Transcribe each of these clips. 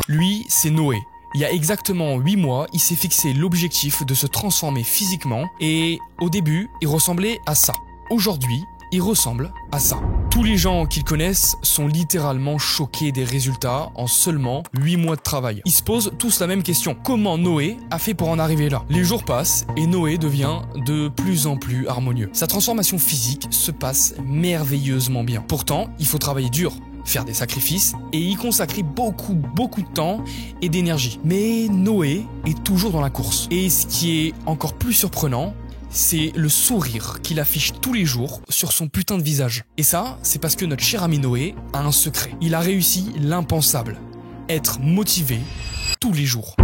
Lui, c'est Noé. Il y a exactement 8 mois, il s'est fixé l'objectif de se transformer physiquement et au début, il ressemblait à ça. Aujourd'hui, il ressemble à ça. Tous les gens qu'il connaissent sont littéralement choqués des résultats en seulement 8 mois de travail. Ils se posent tous la même question. Comment Noé a fait pour en arriver là? Les jours passent et Noé devient de plus en plus harmonieux. Sa transformation physique se passe merveilleusement bien. Pourtant, il faut travailler dur, faire des sacrifices et y consacrer beaucoup de temps et d'énergie. Mais Noé est toujours dans la course. Et ce qui est encore plus surprenant, c'est le sourire qu'il affiche tous les jours sur son putain de visage. Et ça, c'est parce que notre cher ami Noé a un secret. Il a réussi l'impensable. Être motivé tous les jours.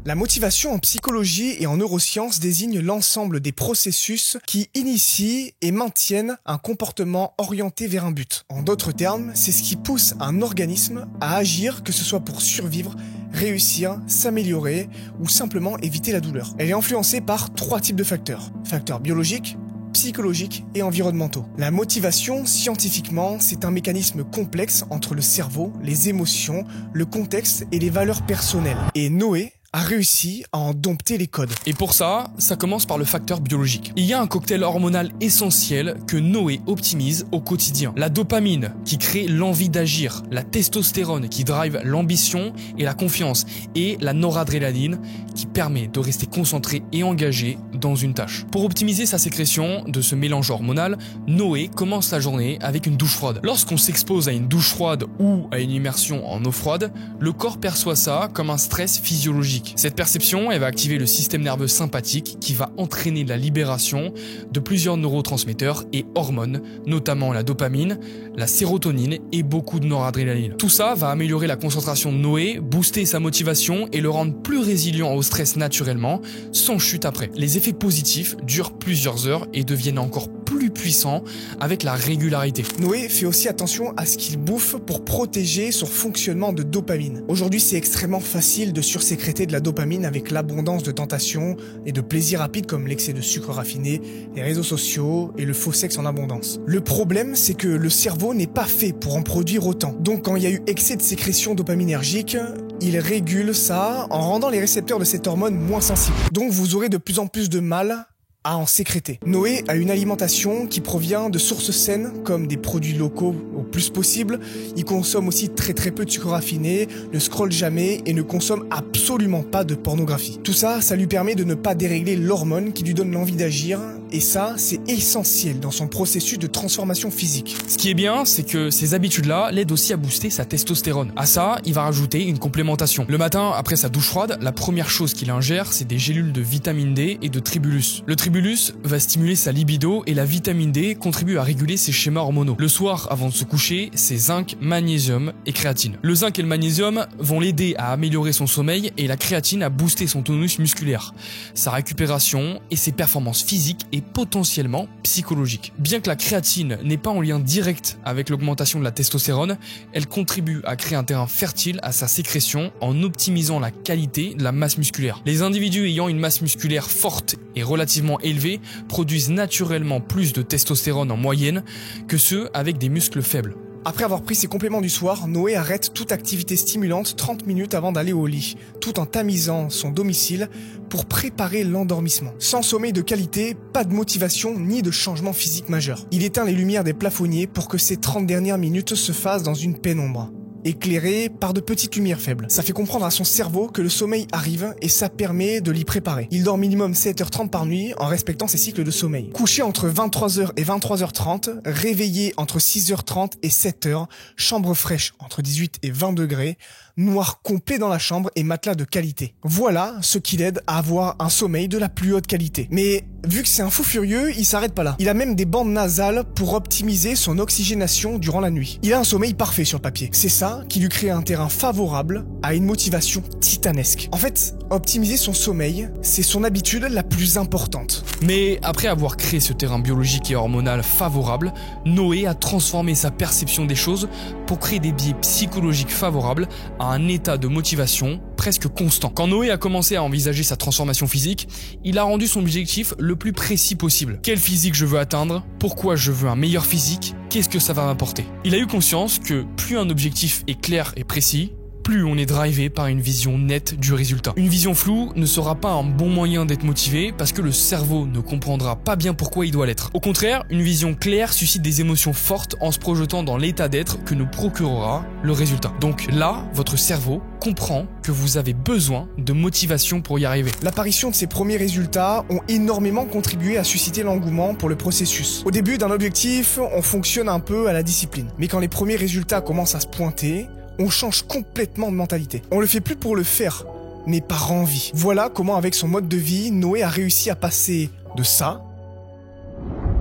La motivation en psychologie et en neurosciences désigne l'ensemble des processus qui initient et maintiennent un comportement orienté vers un but. En d'autres termes, c'est ce qui pousse un organisme à agir, que ce soit pour survivre, réussir, s'améliorer ou simplement éviter la douleur. Elle est influencée par 3 types de facteurs. Facteurs biologiques, psychologiques et environnementaux. La motivation, scientifiquement, c'est un mécanisme complexe entre le cerveau, les émotions, le contexte et les valeurs personnelles. Et Noé a réussi à en dompter les codes. Et pour ça, ça commence par le facteur biologique. Il y a un cocktail hormonal essentiel que Noé optimise au quotidien. La dopamine, qui crée l'envie d'agir, la testostérone, qui drive l'ambition et la confiance, et la noradrénaline, qui permet de rester concentré et engagé dans une tâche. Pour optimiser sa sécrétion de ce mélange hormonal, Noé commence la journée avec une douche froide. Lorsqu'on s'expose à une douche froide ou à une immersion en eau froide, le corps perçoit ça comme un stress physiologique. Cette perception, elle va activer le système nerveux sympathique qui va entraîner la libération de plusieurs neurotransmetteurs et hormones, notamment la dopamine, la sérotonine et beaucoup de noradrénaline. Tout ça va améliorer la concentration de Noé, booster sa motivation et le rendre plus résilient au stress naturellement, sans chute après. Les effets positifs durent plusieurs heures et deviennent encore plus puissants avec la régularité. Noé fait aussi attention à ce qu'il bouffe pour protéger son fonctionnement de dopamine. Aujourd'hui, c'est extrêmement facile de sursécréter de la dopamine avec l'abondance de tentations et de plaisirs rapides comme l'excès de sucre raffiné, les réseaux sociaux et le faux sexe en abondance. Le problème, c'est que le cerveau n'est pas fait pour en produire autant. Donc quand il y a eu excès de sécrétion dopaminergique, il régule ça en rendant les récepteurs de cette hormone moins sensibles. Donc vous aurez de plus en plus de mal à en sécréter. Noé a une alimentation qui provient de sources saines comme des produits locaux au plus possible. Il consomme aussi très peu de sucre raffiné, ne scrolle jamais et ne consomme absolument pas de pornographie. Tout ça, ça lui permet de ne pas dérégler l'hormone qui lui donne l'envie d'agir et ça, c'est essentiel dans son processus de transformation physique. Ce qui est bien, c'est que ces habitudes-là l'aident aussi à booster sa testostérone. À ça, il va rajouter une complémentation. Le matin, après sa douche froide, la première chose qu'il ingère, c'est des gélules de vitamine D et de tribulus. Le tribulus va stimuler sa libido et la vitamine D contribue à réguler ses schémas hormonaux. Le soir, avant de se coucher, c'est zinc, magnésium et créatine. Le zinc et le magnésium vont l'aider à améliorer son sommeil et la créatine à booster son tonus musculaire, sa récupération et ses performances physiques et potentiellement psychologiques. Bien que la créatine n'est pas en lien direct avec l'augmentation de la testostérone, elle contribue à créer un terrain fertile à sa sécrétion en optimisant la qualité de la masse musculaire. Les individus ayant une masse musculaire forte et relativement élevée produisent naturellement plus de testostérone en moyenne que ceux avec des muscles faibles. Après avoir pris ses compléments du soir, Noé arrête toute activité stimulante 30 minutes avant d'aller au lit, tout en tamisant son domicile pour préparer l'endormissement. Sans sommeil de qualité, pas de motivation ni de changement physique majeur. Il éteint les lumières des plafonniers pour que ces 30 dernières minutes se fassent dans une pénombre, éclairé par de petites lumières faibles. Ça fait comprendre à son cerveau que le sommeil arrive et ça permet de l'y préparer. Il dort minimum 7h30 par nuit en respectant ses cycles de sommeil. Couché entre 23h et 23h30, réveillé entre 6h30 et 7h, chambre fraîche entre 18 et 20 degrés, noir complet dans la chambre et matelas de qualité. Voilà ce qui l'aide à avoir un sommeil de la plus haute qualité. Mais vu que c'est un fou furieux, il s'arrête pas là. Il a même des bandes nasales pour optimiser son oxygénation durant la nuit. Il a un sommeil parfait sur le papier. C'est ça qui lui crée un terrain favorable à une motivation titanesque. En fait, optimiser son sommeil, c'est son habitude la plus importante. Mais après avoir créé ce terrain biologique et hormonal favorable, Noé a transformé sa perception des choses pour créer des biais psychologiques favorables à un état de motivation presque constant. Quand Noé a commencé à envisager sa transformation physique, il a rendu son objectif le plus précis possible. Quel physique je veux atteindre? Pourquoi je veux un meilleur physique? qu'est-ce que ça va m'apporter? Il a eu conscience que plus un objectif est clair et précis, plus on est drivé par une vision nette du résultat. Une vision floue ne sera pas un bon moyen d'être motivé parce que le cerveau ne comprendra pas bien pourquoi il doit l'être. Au contraire, une vision claire suscite des émotions fortes en se projetant dans l'état d'être que nous procurera le résultat. Donc là, votre cerveau comprend que vous avez besoin de motivation pour y arriver. L'apparition de ces premiers résultats ont énormément contribué à susciter l'engouement pour le processus. Au début d'un objectif, on fonctionne un peu à la discipline. Mais quand les premiers résultats commencent à se pointer, on change complètement de mentalité. On le fait plus pour le faire, mais par envie. Voilà comment avec son mode de vie, Noé a réussi à passer de ça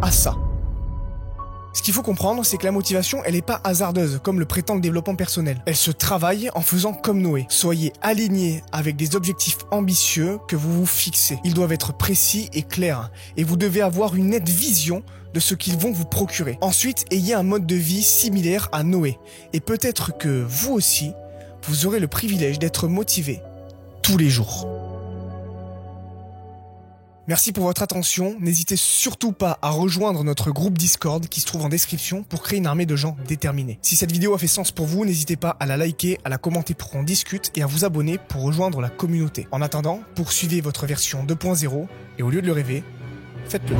à ça. Ce qu'il faut comprendre, c'est que la motivation, elle n'est pas hasardeuse, comme le prétend le développement personnel. Elle se travaille en faisant comme Noé. Soyez alignés avec des objectifs ambitieux que vous vous fixez. Ils doivent être précis et clairs, et vous devez avoir une nette vision de ce qu'ils vont vous procurer. Ensuite, ayez un mode de vie similaire à Noé, et peut-être que vous aussi, vous aurez le privilège d'être motivé tous les jours. Merci pour votre attention, n'hésitez surtout pas à rejoindre notre groupe Discord qui se trouve en description pour créer une armée de gens déterminés. Si cette vidéo a fait sens pour vous, n'hésitez pas à la liker, à la commenter pour qu'on discute et à vous abonner pour rejoindre la communauté. En attendant, poursuivez votre version 2.0 et au lieu de le rêver, faites-le.